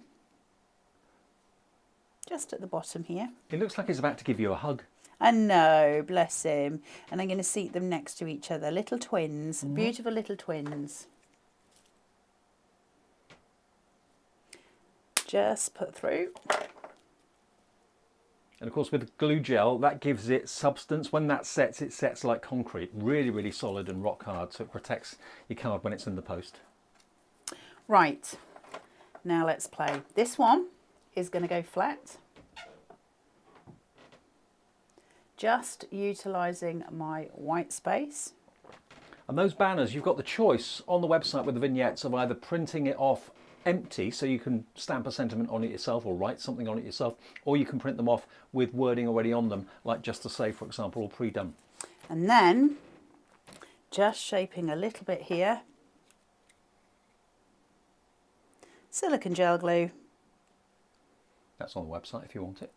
just at the bottom here. It looks like he's about to give you a hug. I know, bless him. And I'm going to seat them next to each other. Little twins, beautiful little twins. Just put through. And of course with glue gel, that gives it substance. When that sets, it sets like concrete. Really, really solid and rock hard. So it protects your card when it's in the post. Right, now let's play. This one is going to go flat. Just utilising my white space. And those banners, you've got the choice on the website with the vignettes of either printing it off empty, so you can stamp a sentiment on it yourself or write something on it yourself, or you can print them off with wording already on them, like Just to Say, for example, or pre-done. And then just shaping a little bit here. Silicone gel glue. That's on the website if you want it.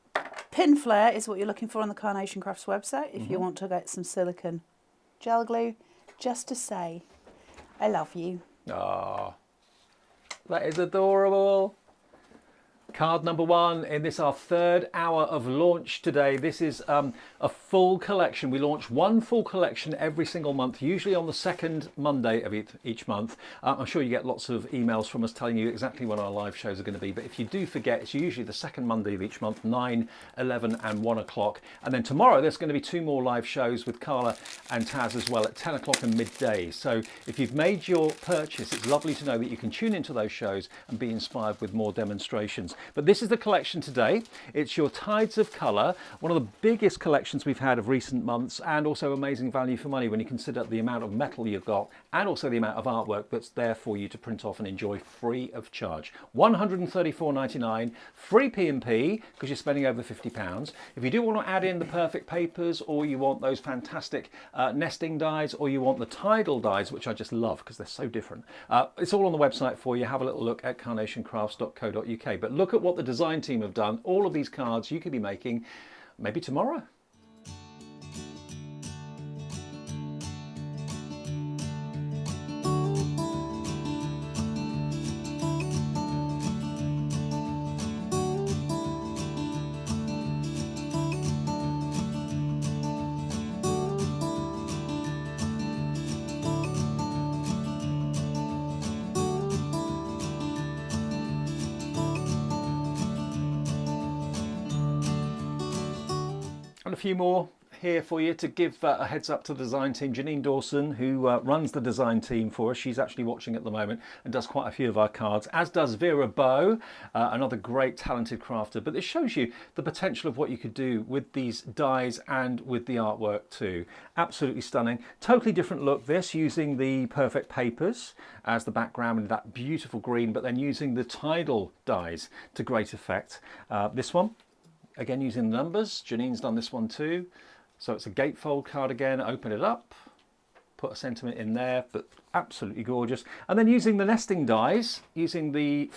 Pin flare is what you're looking for on the Carnation Crafts website if you want to get some silicone gel glue. Just to say, I love you. Ah, that is adorable. Card number one in this, our third hour of launch today. This is a full collection. We launch one full collection every single month, usually on the second Monday of each month. I'm sure you get lots of emails from us telling you exactly when our live shows are going to be. But if you do forget, it's usually the second Monday of each month, 9, 11 and 1 o'clock. And then tomorrow there's going to be 2 more live shows with Carla and Taz as well at 10 o'clock and midday. So if you've made your purchase, it's lovely to know that you can tune into those shows and be inspired with more demonstrations. But this is the collection today. It's your Tides of Colour, one of the biggest collections we've had of recent months, and also amazing value for money when you consider the amount of metal you've got and also the amount of artwork that's there for you to print off and enjoy free of charge. £134.99, free P&P because you're spending over £50. If you do want to add in the perfect papers, or you want those fantastic nesting dies, or you want the Tidal dies, which I just love because they're so different, it's all on the website for you. Have a little look at carnationcrafts.co.uk. But look at what the design team have done. All of these cards you could be making maybe tomorrow. And a few more here for you to give a heads up to the design team. Janine Dawson, who runs the design team for us, she's actually watching at the moment and does quite a few of our cards, as does Vera Bow, another great talented crafter. But this shows you the potential of what you could do with these dies and with the artwork too. Absolutely stunning. Totally different look this, using the perfect papers as the background in that beautiful green, but then using the Tidal dies to great effect. This one, again using the numbers. Janine's done this one too. So it's a gatefold card again. Open it up, put a sentiment in there, but absolutely gorgeous. And then using the nesting dies, using the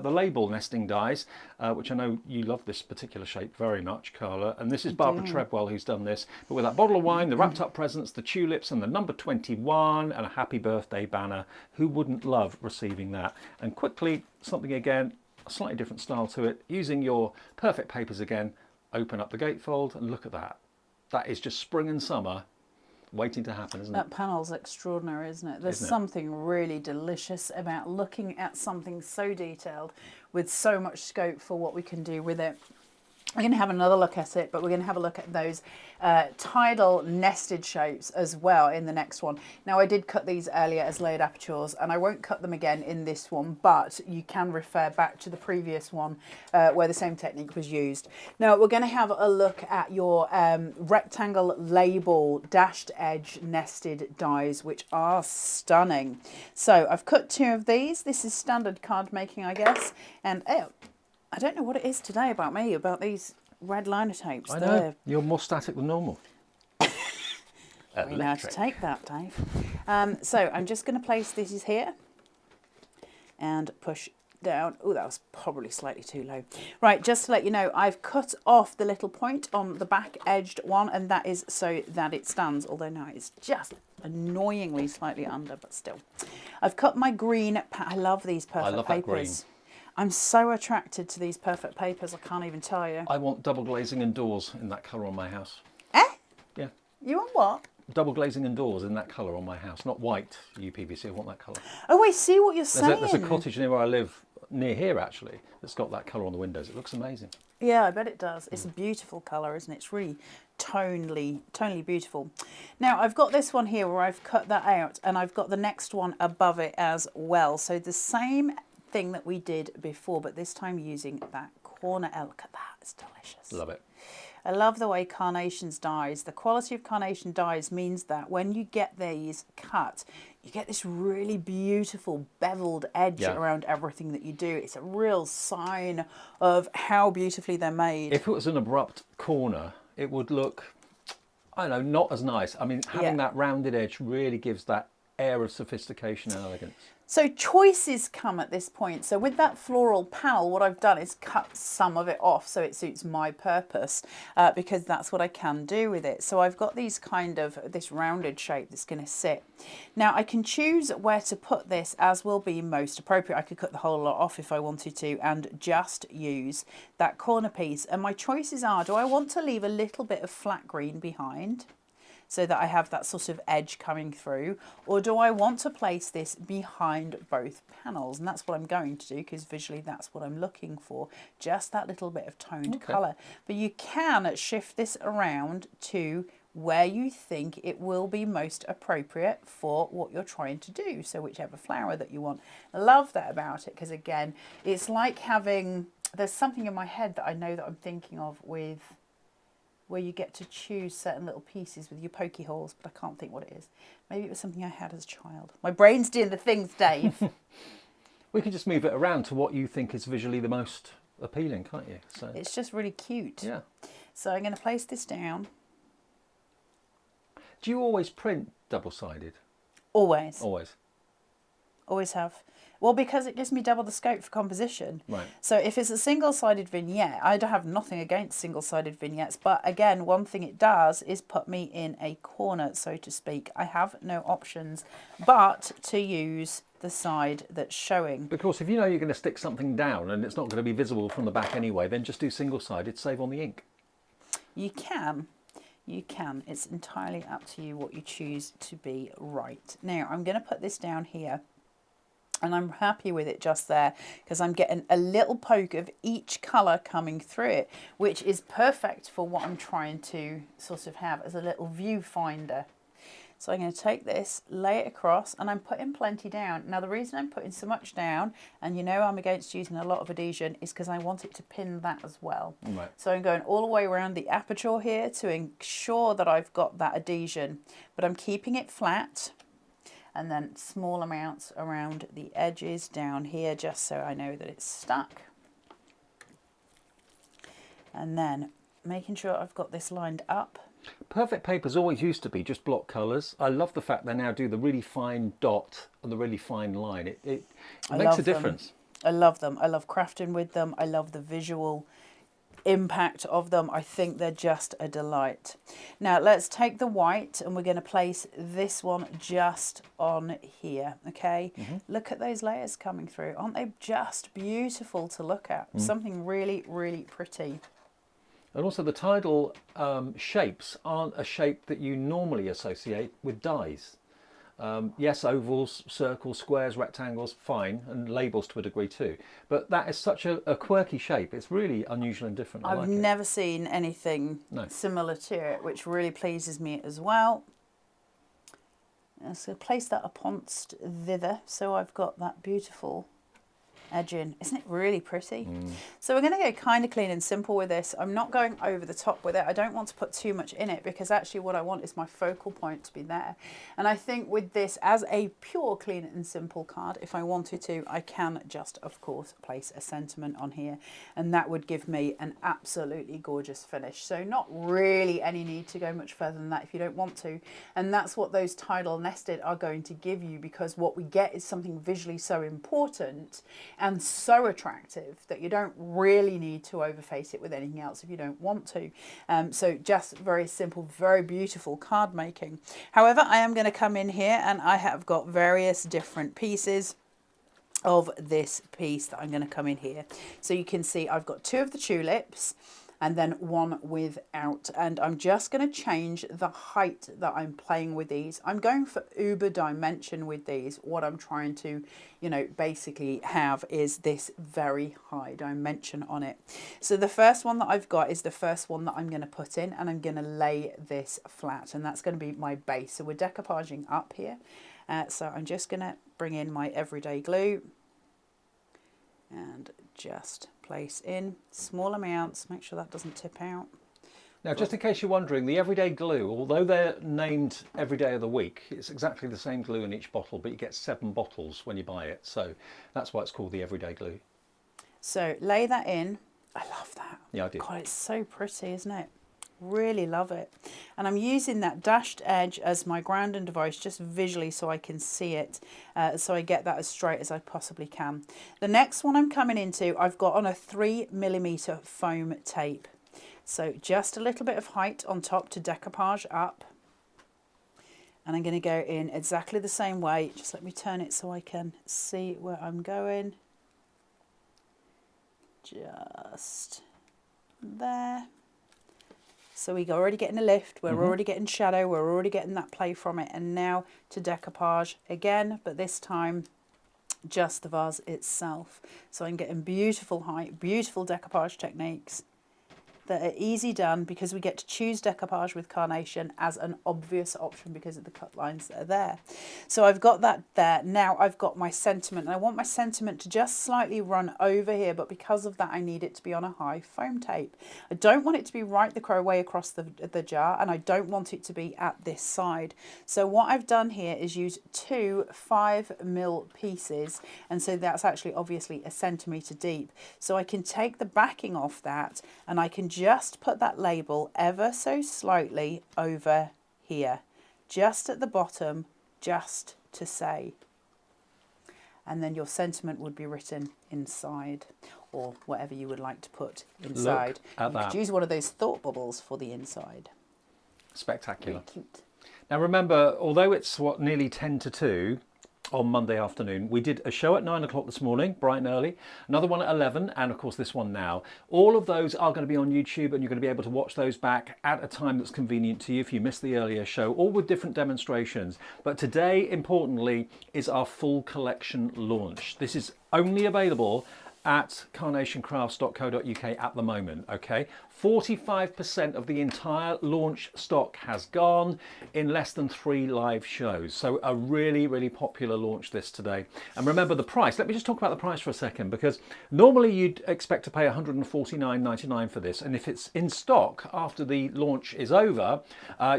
label nesting dies, which I know you love this particular shape very much, Carla. And this is Barbara Treadwell who's done this. But with that bottle of wine, the wrapped up presents, the tulips, and the number 21, and a happy birthday banner. Who wouldn't love receiving that? And quickly, something again a slightly different style to it. Using your perfect papers again, open up the gatefold and look at that. That is just spring and summer waiting to happen, isn't it? That panel's extraordinary, isn't it? There's Isn't it? something really delicious about looking at something so detailed with so much scope for what we can do with it. We're going to have another look at it, but we're going to have a look at those Tidal nested shapes as well in the next one. Now, I did cut these earlier as layered apertures, and I won't cut them again in this one, but you can refer back to the previous one where the same technique was used. Now, we're going to have a look at your rectangle label dashed edge nested dies, which are stunning. So I've cut 2 of these. This is standard card making, I guess, and I don't know what it is today about me, about these red liner tapes. I know, you're more static than normal. We know how to take that, Dave. So I'm just going to place these here and push down. Oh, that was probably slightly too low. Right, just to let you know, I've cut off the little point on the back edged one, and that is so that it stands, although now it's just annoyingly slightly under, but still. I've cut my green, I love these perfect papers. That green. I'm so attracted to these perfect papers, I can't even tell you. I want double glazing and doors in that colour on my house. Eh? Yeah. You want what? Double glazing and doors in that colour on my house. Not white UPVC, I want that colour. Oh, I see what you're saying. There's a cottage near where I live, near here actually, that's got that colour on the windows. It looks amazing. Yeah, I bet it does. It's a beautiful colour, isn't it? It's really tonally beautiful. Now, I've got this one here where I've cut that out, and I've got the next one above it as well. So the same thing that we did before, but this time using that corner. Look at that, it's delicious. Love it. I love the way Carnation's dies. The quality of Carnation dies means that when you get these cut, you get this really beautiful beveled edge around everything that you do. It's a real sign of how beautifully they're made. If it was an abrupt corner, it would look, I don't know, not as nice. I mean, having that rounded edge really gives that air of sophistication and elegance. So choices come at this point. So with that floral panel, what I've done is cut some of it off so it suits my purpose, because that's what I can do with it. So I've got these kind of, this rounded shape that's going to sit. Now I can choose where to put this as will be most appropriate. I could cut the whole lot off if I wanted to and just use that corner piece. And my choices are, do I want to leave a little bit of flat green behind, so that I have that sort of edge coming through, or do I want to place this behind both panels? And that's what I'm going to do, because visually that's what I'm looking for, just that little bit of toned colour. But you can shift this around to where you think it will be most appropriate for what you're trying to do, so whichever flower that you want. I love that about it, because again, it's like having, there's something in my head that I know that I'm thinking of with where you get to choose certain little pieces with your pokey holes, but I can't think what it is. Maybe it was something I had as a child. My brain's doing the things, Dave. We can just move it around to what you think is visually the most appealing, can't you? So it's just really cute. Yeah. So I'm going to place this down. Do you always print double-sided? Always. Always. Always have. Well, because it gives me double the scope for composition. Right. So if it's a single-sided vignette, I don't have nothing against single-sided vignettes, but again, one thing it does is put me in a corner, so to speak. I have no options but to use the side that's showing. Because if you know you're going to stick something down and it's not going to be visible from the back anyway, then just do single-sided, save on the ink. You can. You can. It's entirely up to you what you choose to be right. Now, I'm going to put this down here. And I'm happy with it just there, because I'm getting a little poke of each colour coming through it, which is perfect for what I'm trying to sort of have as a little viewfinder. So I'm going to take this, lay it across, and I'm putting plenty down. Now the reason I'm putting so much down, and you know I'm against using a lot of adhesion, is because I want it to pin that as well. Right. So I'm going all the way around the aperture here to ensure that I've got that adhesion, but I'm keeping it flat. And then small amounts around the edges down here, just so I know that it's stuck. And then making sure I've got this lined up. Perfect papers always used to be just block colours. I love the fact they now do the really fine dot and the really fine line. It makes a difference. I love them. I love crafting with them. I love the visual impact of them. I think they're just a delight. Now let's take the white and we're going to place this one just on here. Okay, look at those layers coming through. Aren't they just beautiful to look at? Something really, really pretty. And also the Tidal shapes aren't a shape that you normally associate with dies. Yes, ovals, circles, squares, rectangles, fine, and labels to a degree too. But that is such a quirky shape. It's really unusual and different. I I've like it. never seen anything similar to it, which really pleases me as well. So place that uponst thither, so I've got that beautiful edging. Isn't it really pretty? So we're going to go kind of clean and simple with this. I'm not going over the top with it. I don't want to put too much in it because actually what I want is my focal point to be there. And I think with this as a pure clean and simple card, if I wanted to, I can just of course place a sentiment on here and that would give me an absolutely gorgeous finish. So not really any need to go much further than that if you don't want to. And that's what those Tidal nested are going to give you, because what we get is something visually so important and so attractive that you don't really need to overface it with anything else if you don't want to. So just very simple, very beautiful card making. However, I am going to come in here and I have got various different pieces of this piece that I'm going to come in here. So you can see I've got 2 of the tulips and then 1 without, and I'm just going to change the height that I'm playing with these. I'm going for uber dimension with these. What I'm trying to, you know, basically have is this very high dimension on it. So the first one that I've got is the first one that I'm going to put in, and I'm going to lay this flat, and that's going to be my base. So we're decoupaging up here. So I'm just going to bring in my everyday glue and just place in small amounts, make sure that doesn't tip out. Now, just in case you're wondering, the everyday glue, although they're named every day of the week, it's exactly the same glue in each bottle, but you get 7 bottles when you buy it. So that's why it's called the everyday glue. So lay that in. I love that. Yeah, I do. God, it's so pretty, isn't it? Really love it. And I'm using that dashed edge as my grounding device just visually so I can see it, so I get that as straight as I possibly can. The next one I'm coming into, I've got on a 3mm foam tape. So just a little bit of height on top to decoupage up. And I'm going to go in exactly the same way. Just let me turn it so I can see where I'm going. Just there. So we're already getting a lift, we're already getting shadow, we're already getting that play from it. And now to decoupage again, but this time just the vase itself. So I'm getting beautiful height, beautiful decoupage techniques that are easy done, because we get to choose decoupage with Carnation as an obvious option because of the cut lines that are there. So I've got that there. Now I've got my sentiment, and I want my sentiment to just slightly run over here, but because of that I need it to be on a high foam tape. I don't want it to be right the way across the jar, and I don't want it to be at this side. So what I've done here is use 2 5mm pieces, and so that's actually obviously 1 centimetre deep. So I can take the backing off that and I can just put that label ever so slightly over here, just at the bottom, just to say. And then your sentiment would be written inside, or whatever you would like to put inside. Look at that. You could use one of those thought bubbles for the inside. Spectacular. Very cute. Now remember, although it's nearly 10 to 2 on Monday afternoon, we did a show at 9 o'clock this morning, bright and early, another one at 11, and of course this one now. All of those are going to be on YouTube, and you're going to be able to watch those back at a time that's convenient to you if you missed the earlier show, all with different demonstrations. But today, importantly, is our full collection launch. This is only available at carnationcrafts.co.uk at the moment, okay? 45% of the entire launch stock has gone in less than 3 live shows. So a really, really popular launch this today. And remember the price. Let me just talk about the price for a second, because normally you'd expect to pay $149.99 for this. And if it's in stock after the launch is over,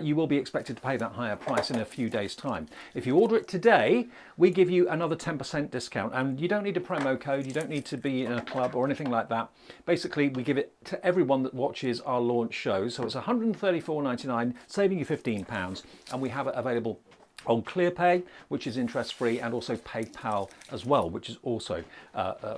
you will be expected to pay that higher price in a few days' time. If you order it today, we give you another 10% discount, and you don't need a promo code, you don't need to be in a club or anything like that. Basically, we give it to everyone that watches our launch shows. So it's $134.99, saving you £15, and we have it available on ClearPay, which is interest free, and also PayPal as well, which is also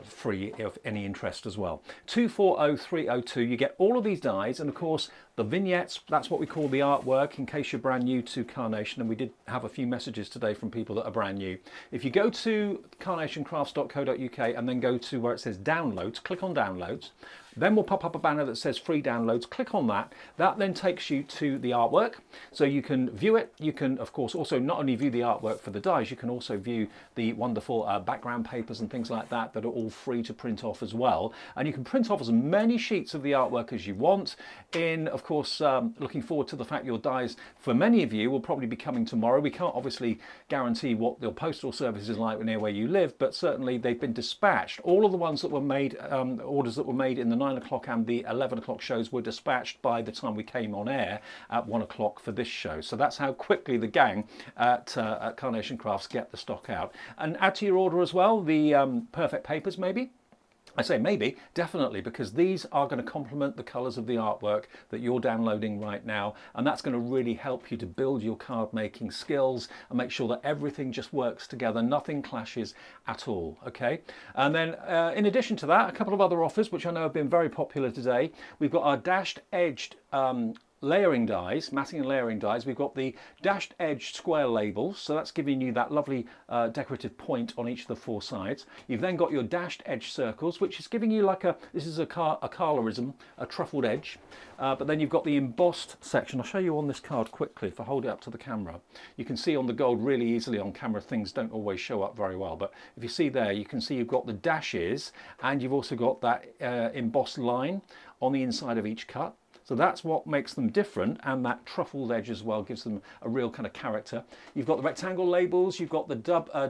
free of any interest as well. 240302, you get all of these dies, and of course the vignettes, that's what we call the artwork, in case you're brand new to Carnation, and we did have a few messages today from people that are brand new. If you go to carnationcrafts.co.uk and then go to where it says downloads, click on downloads, then we'll pop up a banner that says free downloads. Click on that. That then takes you to the artwork. So you can view it. You can, of course, also not only view the artwork for the dies, you can also view the wonderful background papers and things like that that are all free to print off as well. And you can print off as many sheets of the artwork as you want. In, of course, looking forward to the fact your dies, for many of you, will probably be coming tomorrow. We can't obviously guarantee what your postal service is like near where you live, but certainly they've been dispatched. All of the ones that were made, orders that were made in the 9 o'clock and the 11 o'clock shows were dispatched by the time we came on air at 1 o'clock for this show. So that's how quickly the gang at Carnation Crafts get the stock out. And add to your order as well the perfect papers maybe. I say maybe, definitely, because these are going to complement the colours of the artwork that you're downloading right now, and that's going to really help you to build your card making skills and make sure that everything just works together, nothing clashes at all, okay? And then in addition to that, a couple of other offers which I know have been very popular today. We've got our dashed edged layering dies, matting and layering dies. We've got the dashed edged square labels, so that's giving you that lovely decorative point on each of the four sides. You've then got your dashed edge circles, which is giving you like this is a Carlaism, a truffled edge. But then you've got the embossed section. I'll show you on this card quickly if I hold it up to the camera. You can see on the gold really easily on camera, things don't always show up very well, but if you see there, you can see you've got the dashes and you've also got that embossed line on the inside of each cut. So that's what makes them different, and that truffled edge as well gives them a real kind of character. You've got the rectangle labels, you've got the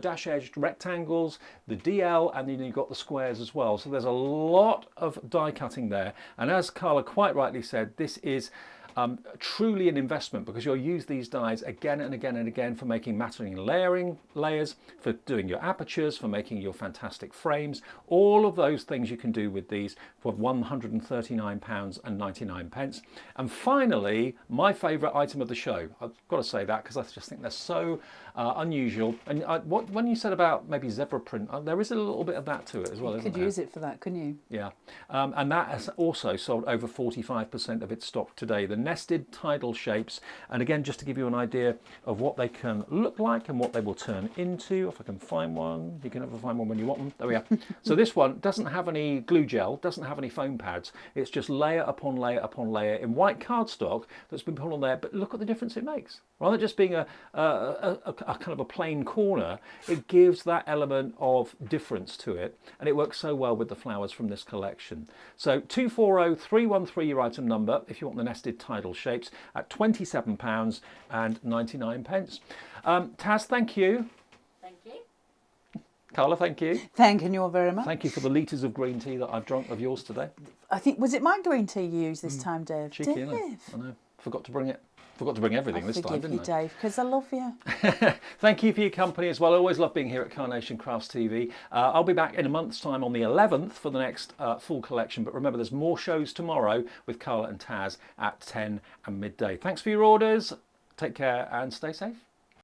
dash edged rectangles, the DL, and then you've got the squares as well. So there's a lot of die cutting there. And as Carla quite rightly said, this is truly an investment, because you'll use these dies again and again and again for making matting and layering layers, for doing your apertures, for making your fantastic frames. All of those things you can do with these for £139.99. And finally, my favourite item of the show. I've got to say that because I just think they're so unusual. And when you said about maybe zebra print, there is a little bit of that to it as well, isn't there? You could use it for that, couldn't you? Yeah, and that has also sold over 45% of its stock today. The nested tidal shapes, and again, just to give you an idea of what they can look like and what they will turn into. If I can find one, you can never find one when you want them. There we are. So this one doesn't have any glue gel, doesn't have any foam pads. It's just layer upon layer upon layer in white cardstock that's been put on there. But look at the difference it makes. Rather than just being a kind of a plain corner, it gives that element of difference to it, and it works so well with the flowers from this collection. So 240313 your item number if you want the nested tidal shapes at £27.99. Taz, thank you. Thank you. Carla, thank you. Thanking you all very much. Thank you for the litres of green tea that I've drunk of yours today. I think, was it my green tea you used this time, Dave? Cheeky, Dave. innit? I know. Forgot to bring it. Forgot to bring everything this time, didn't I? Dave, because I love you. Thank you for your company as well. I always love being here at Carnation Crafts TV. I'll be back in a month's time on the 11th for the next full collection. But remember, there's more shows tomorrow with Carla and Taz at 10 and midday. Thanks for your orders. Take care and stay safe.